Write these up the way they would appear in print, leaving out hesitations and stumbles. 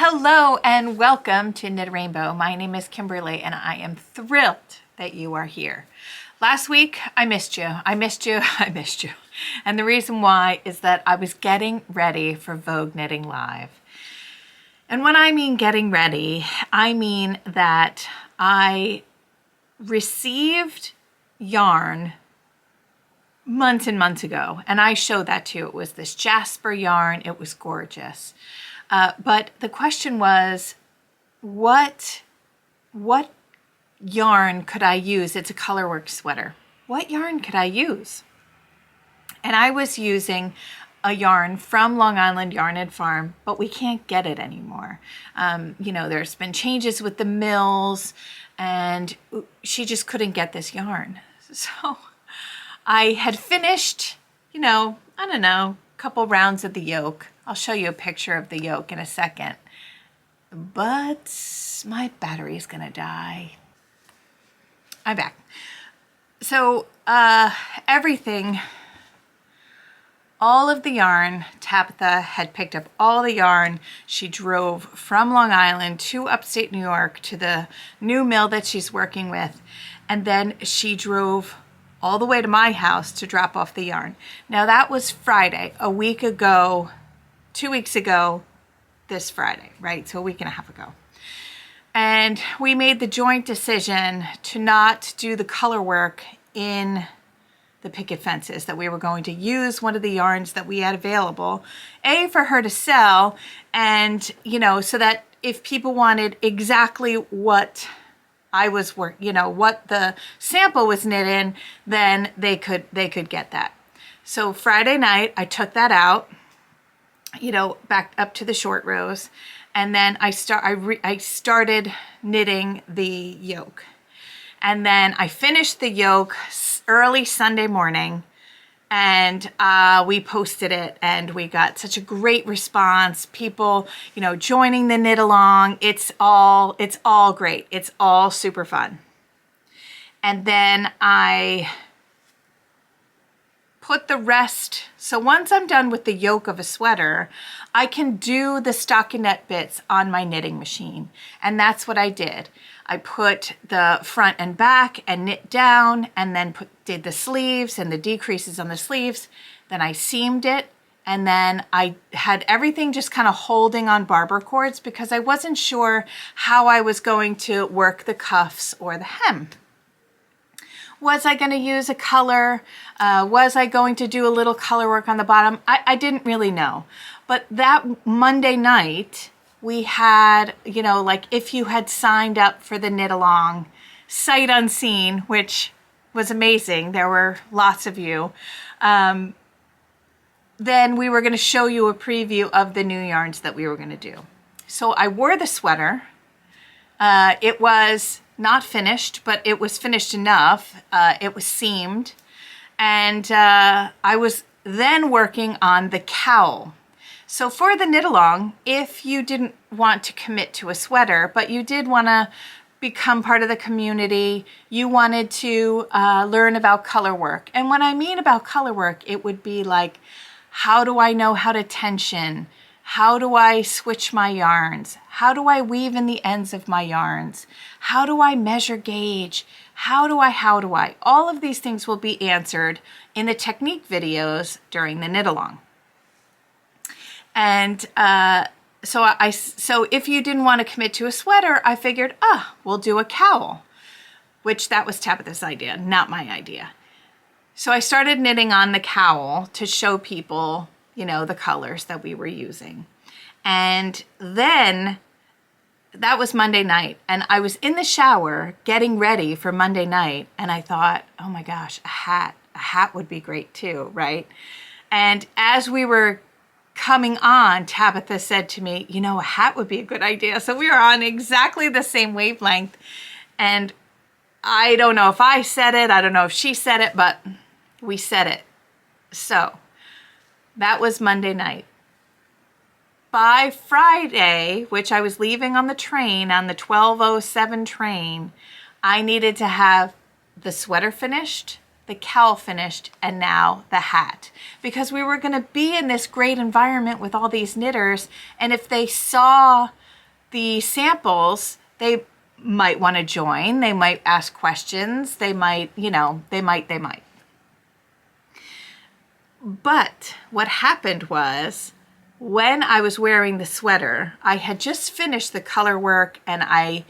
Hello and welcome to Knit a Rainbow. My name is Kimberly and I am thrilled that you are here. Last week, I missed you. I missed you. And the reason why is that I was getting ready for Vogue Knitting Live. And when I mean getting ready, I mean that I received yarn months and months ago, and I showed that to you. It was this jasper yarn. It was gorgeous. But the question was, what yarn could I use? It's a Colorwork sweater. What yarn could I use? And I was using a yarn from Long Island Yarn and Farm, but we can't get it anymore. You know, there's been changes with the mills, and she just couldn't get this yarn. So I had finished, you know, I don't know, a couple rounds of the yoke. I'll show you a picture of the yoke in a second. But my battery's gonna die. I'm back. So everything, all of the yarn, Tabitha had picked up all the yarn. She drove from Long Island to upstate New York to the new mill that she's working with. And then she drove all the way to my house to drop off the yarn. Now that was Friday, a week ago, 2 weeks ago, this Friday, right? So a week and a half ago. And we made the joint decision to not do the color work in the picket fences, that we were going to use one of the yarns that we had available, for her to sell, and, you know, so that if people wanted exactly what I was what the sample was knit in, then they could get that. So Friday night, I took that out, you know, back up to the short rows, and then I started knitting the yoke. And then I finished the yoke early Sunday morning, and we posted it, and we got such a great response. People, you know, joining the knit along. It's all great. It's all super fun. And then I put the rest, so once I'm done with the yoke of a sweater, I can do the stockinette bits on my knitting machine. And that's what I did. I put the front and back and knit down, and then did the sleeves and the decreases on the sleeves. Then I seamed it, and then I had everything just kind of holding on barber cords because I wasn't sure how I was going to work the cuffs or the hem. Was I going to use a color? Was I going to do a little color work on the bottom? I didn't really know. But that Monday night, we had, you know, like if you had signed up for the knit along, sight unseen, which was amazing. There were lots of you. Then we were going to show you a preview of the new yarns that we were going to do. So I wore the sweater. It was not finished, but it was finished enough. It was seamed. And I was then working on the cowl. So for the knit along, if you didn't want to commit to a sweater, but you did want to become part of the community, you wanted to learn about color work. And when I mean about color work, it would be like, how do I know how to tension? How do I switch my yarns? How do I weave in the ends of my yarns? How do I measure gauge? How do I? All of these things will be answered in the technique videos during the knit along. And so if you didn't want to commit to a sweater, I figured, we'll do a cowl, which that was Tabitha's idea, not my idea. So I started knitting on the cowl to show people, you know, the colors that we were using. And then that was Monday night, and I was in the shower getting ready for Monday night, and I thought, oh my gosh, a hat would be great too, right? And as we were coming on, Tabitha said to me, you know, a hat would be a good idea. So we were on exactly the same wavelength, and I don't know if I said it, I don't know if she said it, but we said it. So that was Monday night. By Friday, which I was leaving on the train, on the 12:07 train, I needed to have the sweater finished, the cowl finished, and now the hat. Because we were going to be in this great environment with all these knitters, and if they saw the samples, they might want to join, they might ask questions, they might, you know, they might. But what happened was, when I was wearing the sweater, I had just finished the color work, and I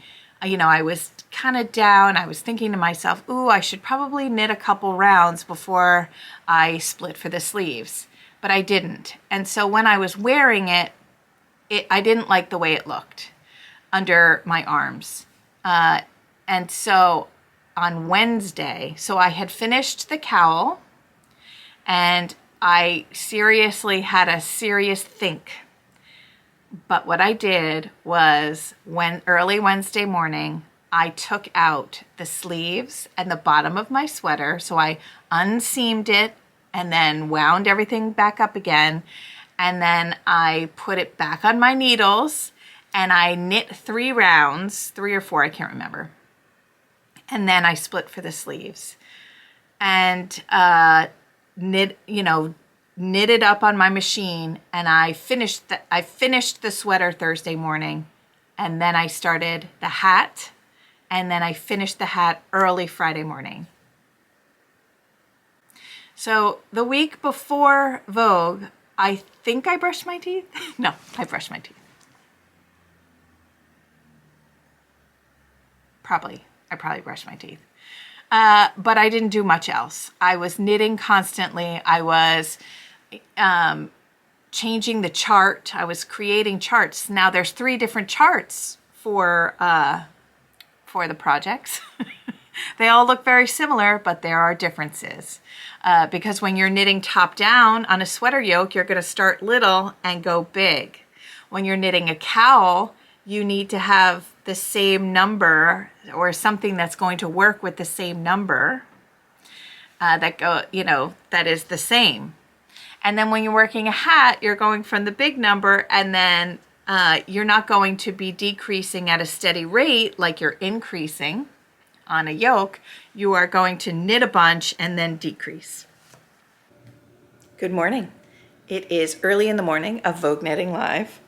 was kind of down. I was thinking to myself, ooh, I should probably knit a couple rounds before I split for the sleeves, but I didn't. And so when I was wearing it, I didn't like the way it looked under my arms. And so on Wednesday, so I had finished the cowl, and I seriously had a serious think. But what I did was, early Wednesday morning, I took out the sleeves and the bottom of my sweater. So I unseamed it and then wound everything back up again. And then I put it back on my needles, and I knit 3 rounds, 3 or 4, I can't remember. And then I split for the sleeves and knit it up on my machine, and I finished the sweater Thursday morning, and then I started the hat, and then I finished the hat early Friday morning. So the week before Vogue, I think I brushed my teeth. No, I brushed my teeth. I probably brushed my teeth. But I didn't do much else. I was knitting constantly. I was changing the chart. I was creating charts. Now there's 3 different charts for the projects. They all look very similar, but there are differences. Because when you're knitting top down on a sweater yoke, you're going to start little and go big. When you're knitting a cowl, you need to have the same number, or something that's going to work with the same number that is the same. And then when you're working a hat, you're going from the big number, and then you're not going to be decreasing at a steady rate like you're increasing on a yoke. You are going to knit a bunch and then decrease. Good morning. It is early in the morning of Vogue Knitting Live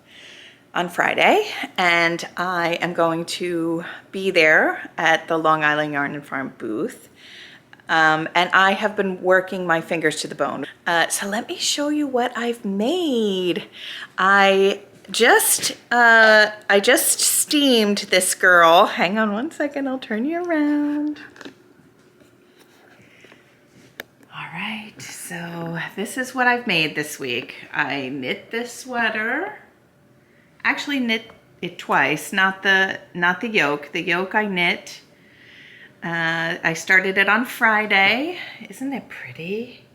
on Friday, and I am going to be there at the Long Island Yarn and Farm booth. And I have been working my fingers to the bone. So let me show you what I've made. I just steamed this girl. Hang on one second, I'll turn you around. All right, so this is what I've made this week. I knit this sweater. Actually knit it twice, not the yoke. The yoke I knit. I started it on Friday. Isn't it pretty?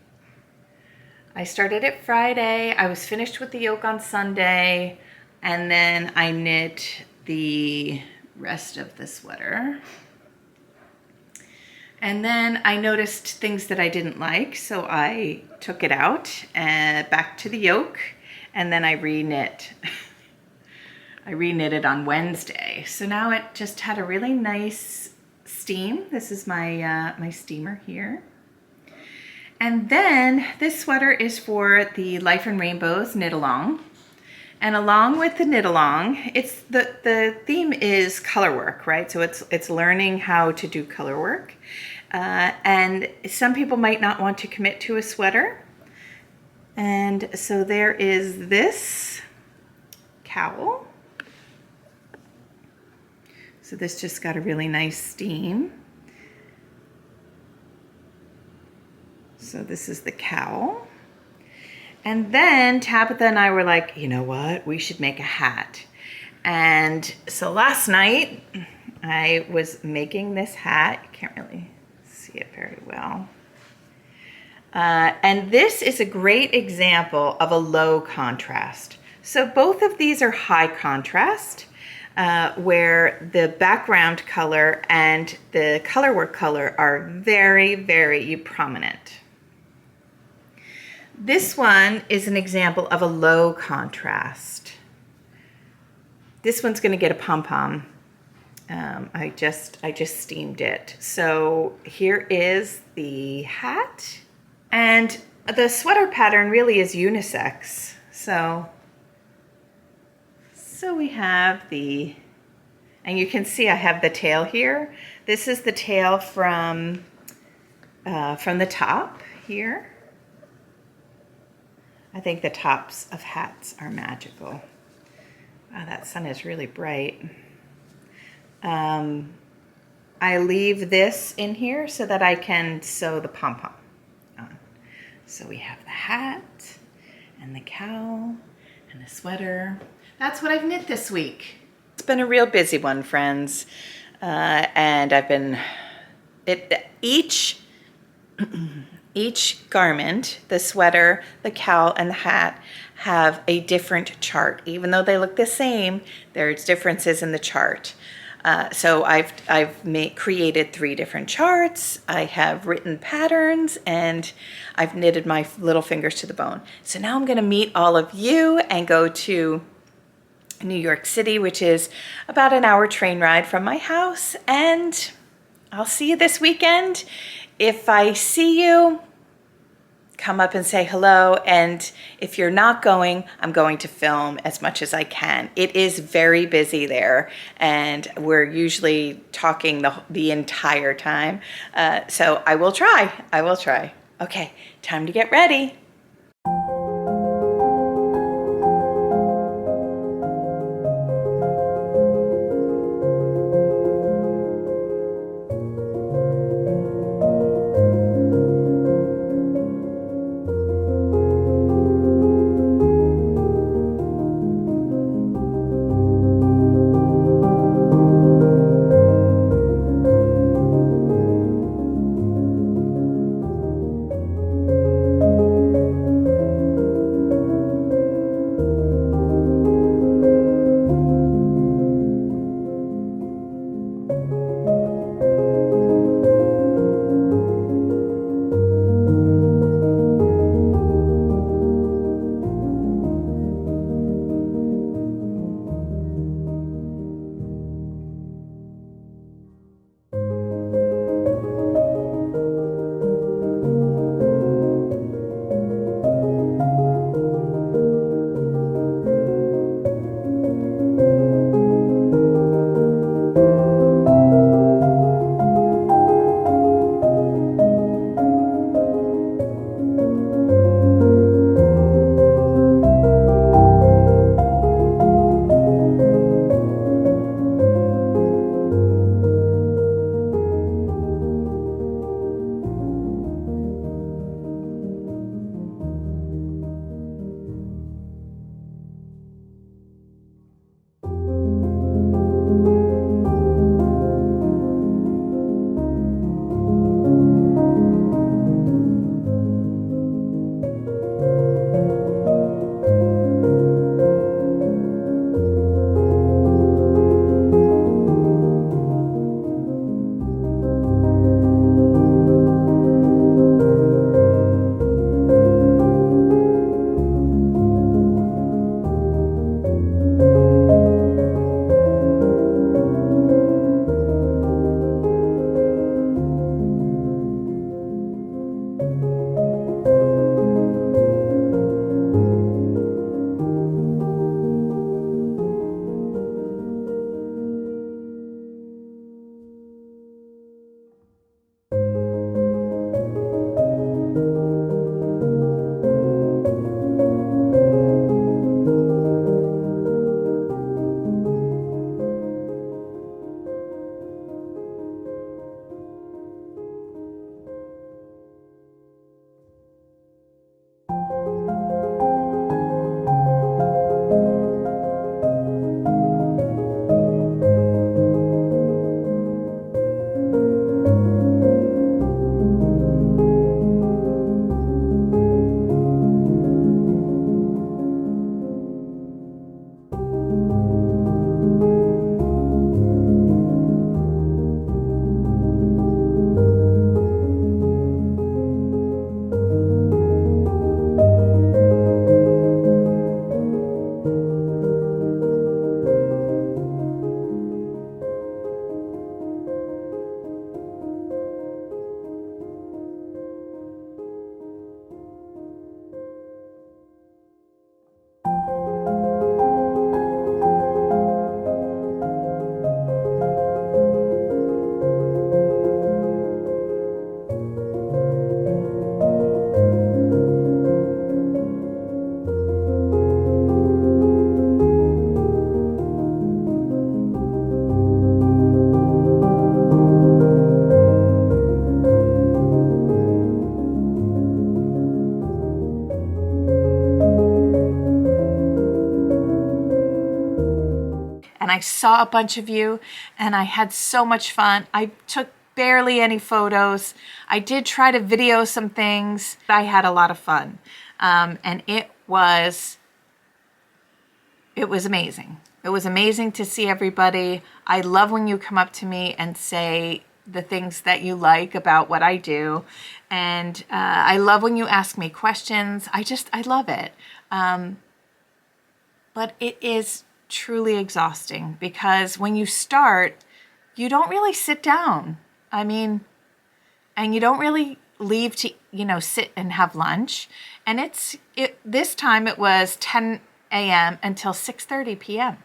I started it Friday. I was finished with the yoke on Sunday, and then I knit the rest of the sweater. And then I noticed things that I didn't like, so I took it out and back to the yoke, and then I re-knit. I re-knit it on Wednesday. So now it just had a really nice steam. This is my my steamer here. And then this sweater is for the Life in Rainbows knit along. And along with the knit along, it's the theme is color work, right? So it's learning how to do color work. And some people might not want to commit to a sweater. And so there is this cowl. So this just got a really nice steam. So this is the cowl. And then Tabitha and I were like, you know what, we should make a hat. And so last night I was making this hat. You can't really see it very well. And this is a great example of a low contrast. So both of these are high contrast, where the background color and the colorwork color are very, very prominent. This one is an example of a low contrast. This one's going to get a pom-pom. I just steamed it. So here is the hat, and the sweater pattern really is unisex. So So we have and you can see I have the tail here. This is the tail from the top here. I think the tops of hats are magical. Wow, that sun is really bright. I leave this in here so that I can sew the pom-pom on. So we have the hat and the cowl and the sweater. That's what I've knit this week. It's been a real busy one, friends. And I've been, each garment, the sweater, the cowl, and the hat have a different chart. Even though they look the same, there's differences in the chart. So I've created 3 different charts. I have written patterns, and I've knitted my little fingers to the bone. So now I'm going to meet all of you and go to New York City, which is about an hour train ride from my house. And I'll see you this weekend. If I see you, come up and say hello. And if you're not going, I'm going to film as much as I can. It is very busy there, and we're usually talking the entire time. So I will try. Okay, time to get ready. and I saw a bunch of you, and I had so much fun. I took barely any photos. I did try to video some things. I had a lot of fun, and it was amazing. It was amazing to see everybody. I love when you come up to me and say the things that you like about what I do. And I love when you ask me questions. I love it. But it is truly exhausting because when you start, you don't really sit down. I mean, and you don't really leave to, sit and have lunch. And this time it was 10 a.m. until 6:30 p.m.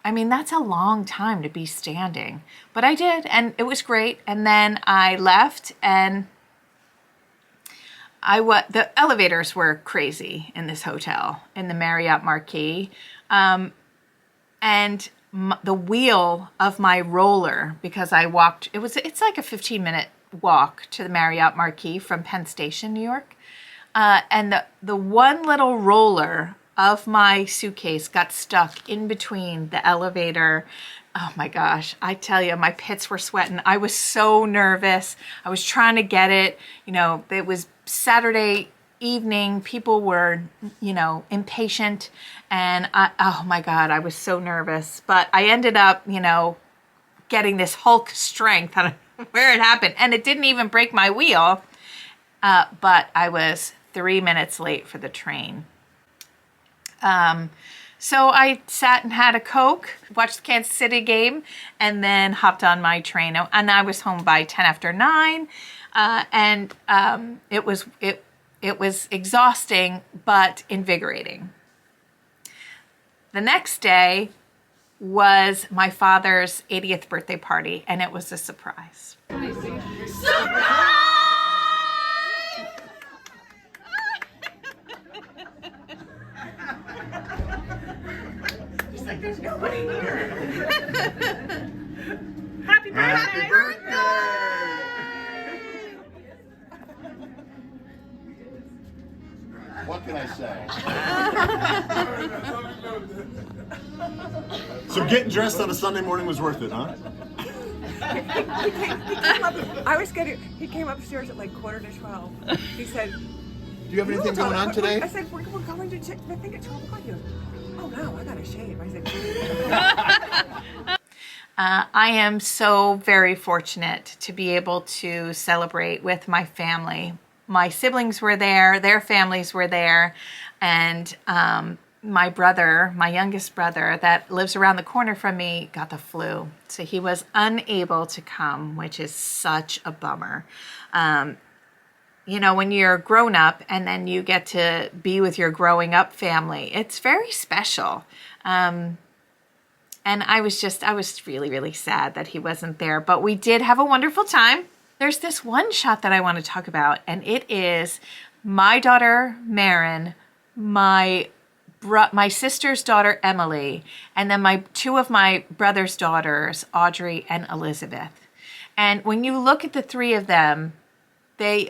I mean, that's a long time to be standing, but I did, and it was great. And then I left, and the elevators were crazy in this hotel, in the Marriott Marquis, and the wheel of my roller, because I walked, it's like a 15-minute walk to the Marriott Marquis from Penn Station, New York, and the one little roller of my suitcase got stuck in between the elevator. Oh my gosh, I tell you, my pits were sweating. I was so nervous. I was trying to get it. It was Saturday evening. People were, impatient. And oh my God, I was so nervous. But I ended up, getting this Hulk strength. I don't know where it happened. And it didn't even break my wheel. But I was 3 minutes late for the train. So I sat and had a Coke, watched the Kansas City game, and then hopped on my train. And I was home by 10 after 9. And it was exhausting, but invigorating. The next day was my father's 80th birthday party, and it was a surprise. Surprise! Like there's nobody here. Happy birthday! Happy birthday! What can I say? So getting dressed on a Sunday morning was worth it, huh? He came upstairs at like 11:45. He said, do you have anything going on today? I said, we're going to check the thing at 12 o'clock. Oh no, I gotta shave. I said, I am so very fortunate to be able to celebrate with my family. My siblings were there, their families were there, and my youngest brother that lives around the corner from me got the flu. So he was unable to come, which is such a bummer. When you're grown up and then you get to be with your growing up family, it's very special. And I was really, really sad that he wasn't there, but we did have a wonderful time. There's this one shot that I want to talk about, and it is my daughter, Marin, my sister's daughter, Emily, and then two of my brother's daughters, Audrey and Elizabeth. And when you look at the three of them, they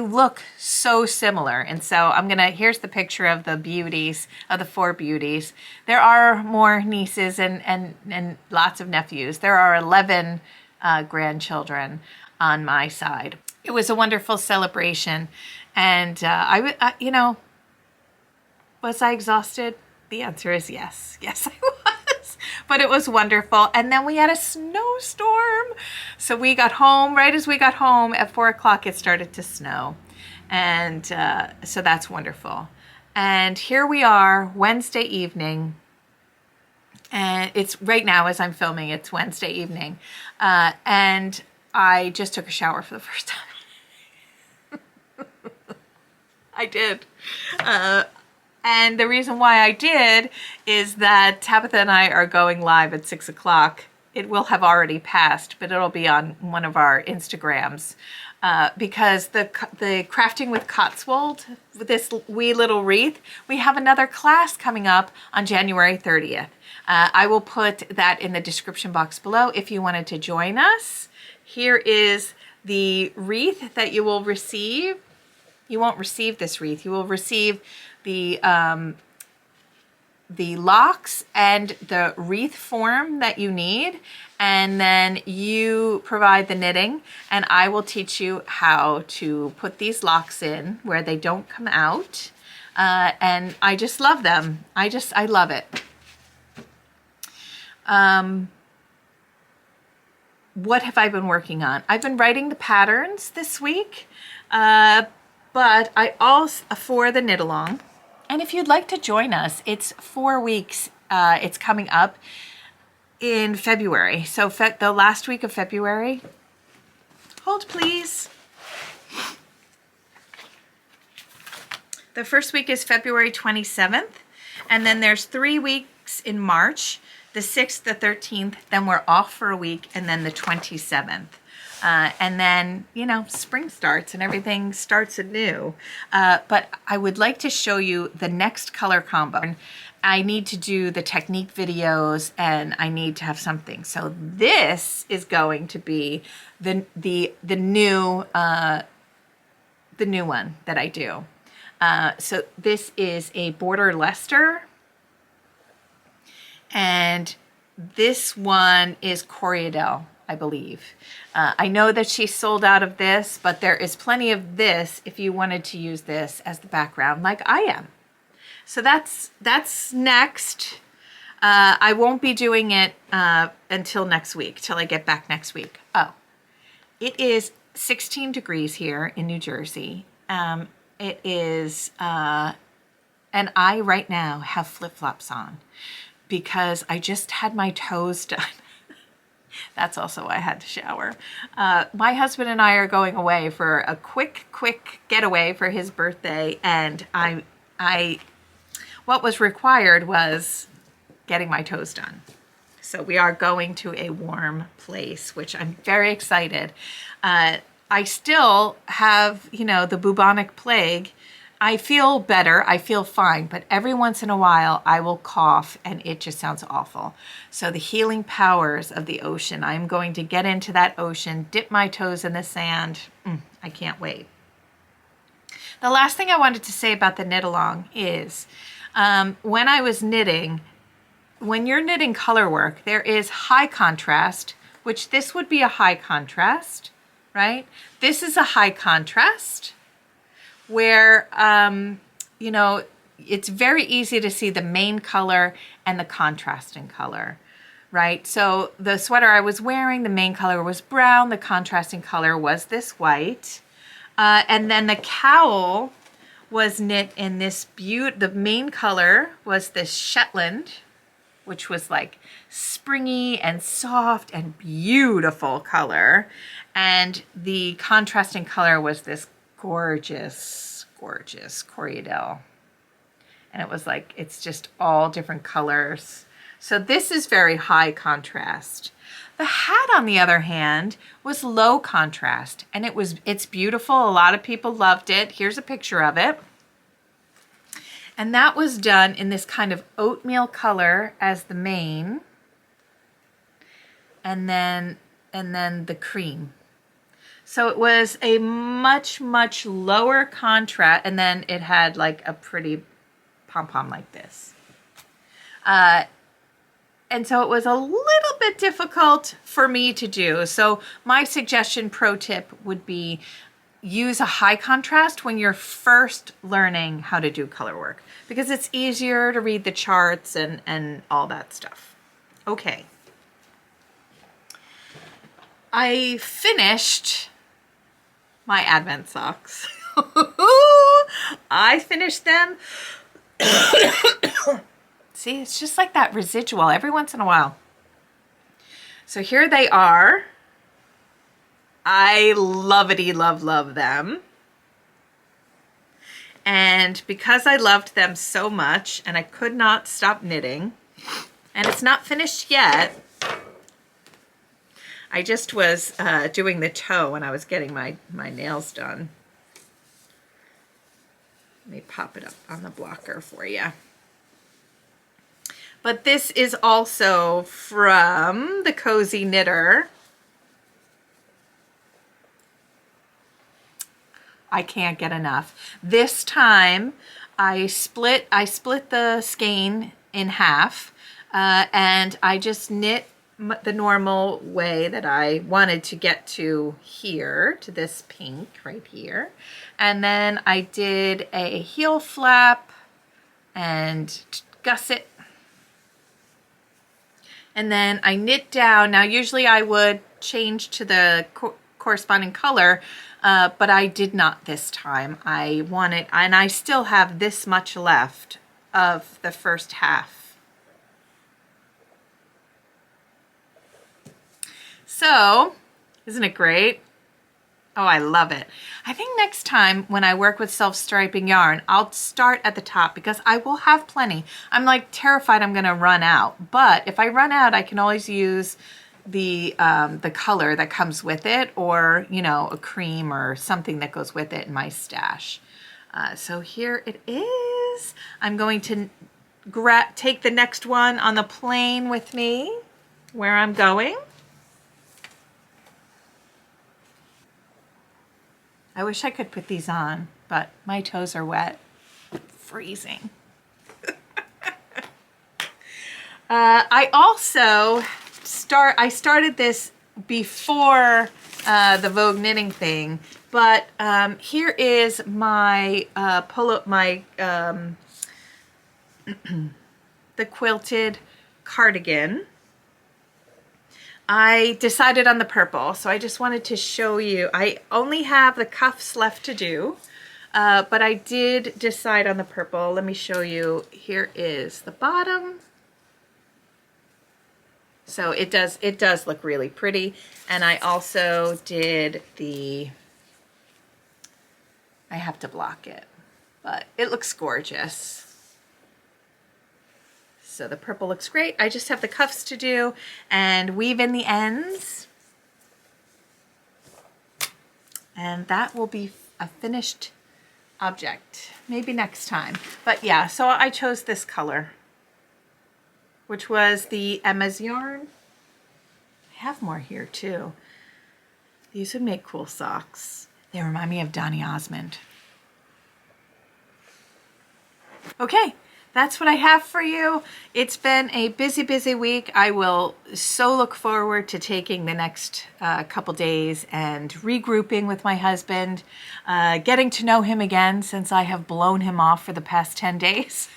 look so similar. And so here's the picture of the four beauties. There are more nieces and lots of nephews. There are 11 grandchildren on my side. It was a wonderful celebration. And was I exhausted? The answer is yes. Yes, I was. But it was wonderful. And then we had a snowstorm. So we got home, right as we got home at 4 o'clock, it started to snow. And so that's wonderful. And here we are, Wednesday evening. And it's right now as I'm filming, it's Wednesday evening. And I just took a shower for the first time. I did. And the reason why I did is that Tabitha and I are going live at 6 o'clock. It will have already passed, but it'll be on one of our Instagrams. Because the Crafting with Cotswold, this wee little wreath, we have another class coming up on January 30th. I will put that in the description box below if you wanted to join us. Here is the wreath that you will receive. You won't receive this wreath. You will receive the the locks and the wreath form that you need, and then you provide the knitting, and I will teach you how to put these locks in where they don't come out. And I just love them. I love it. What have I been working on? I've been writing the patterns this week, but I also, for the knit along. And if you'd like to join us, it's 4 weeks. It's coming up in February. So the last week of February. Hold please. The first week is February 27th. And then there's 3 weeks in March, the 6th, the 13th, then we're off for a week, and then the 27th. And then, you know, spring starts and everything starts anew. But I would like to show you the next color combo. I need to do the technique videos, and I need to have something. So this is going to be the new one that I do. So this is a border Leicester, and this one is Coriadel, I believe. I know that she sold out of this, but there is plenty of this if you wanted to use this as the background like I am. So that's next. I won't be doing it until next week, till I get back next week. Oh, it is 16 degrees here in New Jersey. It is, and I right now have flip-flops on because I just had my toes done. That's also why I had to shower. My husband and I are going away for a quick getaway for his birthday, and what was required was getting my toes done. So we are going to a warm place, which I'm very excited. I still have, you know, the bubonic plague. I feel better, I feel fine, but every once in a while I will cough and it just sounds awful. So the healing powers of the ocean, I'm going to get into that ocean, dip my toes in the sand. I can't wait. The last thing I wanted to say about the knit along is when I was knitting, when you're knitting color work, there is high contrast, which this would be a high contrast, right? This is a high contrast where, you know, it's very easy to see the main color and the contrasting color, right? So the sweater I was wearing, the main color was brown, the contrasting color was this white. And then the cowl was knit in this the main color was this Shetland, which was like springy and soft and beautiful color. And the contrasting color was this gorgeous Coriadel. And it was like, it's just all different colors. So this is very high contrast. The hat, on the other hand, was low contrast, and it's beautiful. A lot of people loved it. Here's a picture of it. And that was done in this kind of oatmeal color as the main, and then the cream. So it was a much lower contrast, and then it had like a pretty pom-pom like this. And so it was a little bit difficult for me to do. So my suggestion, pro tip, would be use a high contrast when you're first learning how to do color work, because it's easier to read the charts and all that stuff. Okay. I finished my Advent socks. I finished them. See, it's just like that residual every once in a while. So here they are. I lovety love them. And because I loved them so much and I could not stop knitting, and it's not finished yet, I just was doing the toe when I was getting my nails done. Let me pop it up on the blocker for you. But this is also from the Cozy Knitter. I can't get enough. This time I split the skein in half, and I just knit the normal way that I wanted to get to here, to this pink right here. And then I did a heel flap and gusset. And then I knit down. Now usually I would change to the corresponding color, but I did not this time. I wanted, and I still have this much left of the first half. So, isn't it great? Oh, I love it. I think next time when I work with self-striping yarn, I'll start at the top because I will have plenty. I'm like terrified I'm gonna run out, but if I run out, I can always use the color that comes with it, or, you know, a cream or something that goes with it in my stash. So here it is. I'm going to take the next one on the plane with me where I'm going. I wish I could put these on, but my toes are wet. Freezing. I also started this before the Vogue knitting thing, but here is my the quilted cardigan. I decided on the purple, so I just wanted to show you. I only have the cuffs left to do, but I did decide on the purple. Let me show you. Here is the bottom. So it does look really pretty. And I also did I have to block it, but it looks gorgeous. So the purple looks great. I just have the cuffs to do and weave in the ends. And that will be a finished object, maybe next time. But yeah, so I chose this color, which was the Emma's yarn. I have more here too. These would make cool socks. They remind me of Donny Osmond. Okay. That's what I have for you. It's been a busy, busy week. I will so look forward to taking the next couple days and regrouping with my husband, getting to know him again since I have blown him off for the past 10 days.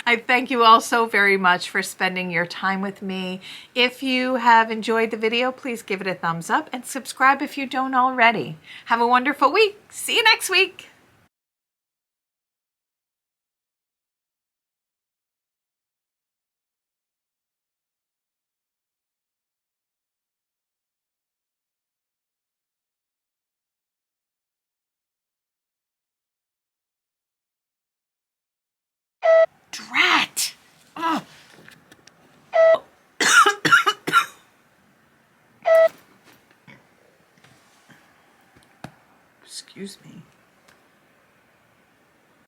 I thank you all so very much for spending your time with me. If you have enjoyed the video, please give it a thumbs up and subscribe if you don't already. Have a wonderful week. See you next week. Drat! Oh. Excuse me.